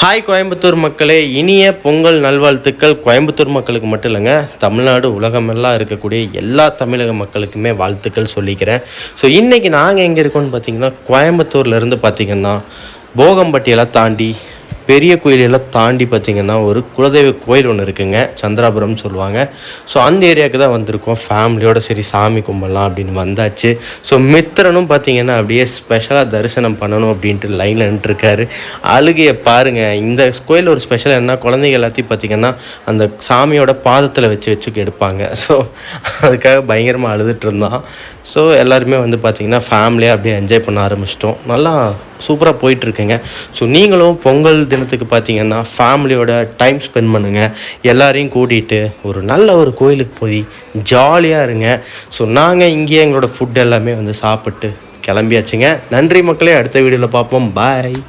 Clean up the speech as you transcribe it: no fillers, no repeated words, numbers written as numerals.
Hi Coimbatore மக்களே, இனிய பொங்கல் நல்வாழ்த்துக்கள். கோயம்புத்தூர் மக்களுக்கு மட்டும் இல்லைங்க, தமிழ்நாடு உலகமெல்லாம் இருக்கக்கூடிய எல்லா தமிழக மக்களுக்குமே வாழ்த்துக்கள் சொல்லிக்கிறேன். ஸோ இன்றைக்கி நாங்கள் எங்கே இருக்கோம்னு பார்த்தீங்கன்னா, கோயம்புத்தூர்லேருந்து பார்த்திங்கன்னா போகம்பட்டியெல்லாம் தாண்டி பெரிய கோயிலெல்லாம் தாண்டி பார்த்திங்கன்னா ஒரு குலதெய்வ கோயில் ஒன்று இருக்குங்க, சந்திராபுரம்னு சொல்லுவாங்க. ஸோ அந்த ஏரியாவுக்கு தான் வந்திருக்கோம். ஃபேமிலியோடு சரி சாமி கும்பிடலாம் அப்படின்னு வந்தாச்சு. ஸோ மித்திரனும் பார்த்திங்கன்னா அப்படியே ஸ்பெஷலாக தரிசனம் பண்ணணும் அப்படின்ட்டு லைனில் நின்றுருக்காரு. அழுகையை பாருங்கள். இந்த கோயில் ஒரு ஸ்பெஷல் என்ன, குழந்தைங்க எல்லாத்தையும் பார்த்திங்கன்னா அந்த சாமியோட பாதத்தில் வச்சு எடுப்பாங்க. ஸோ அதுக்காக பயங்கரமாக அழுதுட்டு இருந்தான். ஸோ எல்லாருமே வந்து பார்த்திங்கன்னா ஃபேமிலியாக அப்படியே என்ஜாய் பண்ண ஆரம்பிச்சிட்டோம். நல்லா சூப்பராக போயிட்டுருக்குங்க. ஸோ நீங்களும் பொங்கல் தினத்துக்கு பார்த்திங்கன்னா ஃபேமிலியோட டைம் ஸ்பெண்ட் பண்ணுங்கள். எல்லாரையும் கூட்டிகிட்டு ஒரு நல்ல ஒரு கோயிலுக்கு போய் ஜாலியாக இருங்க. ஸோ நாங்கள் இங்கேயே எங்களோட ஃபுட் எல்லாமே வந்து சாப்பிட்டு கிளம்பியாச்சுங்க. நன்றி மக்களே, அடுத்த வீடியோவில் பார்ப்போம். பாய்.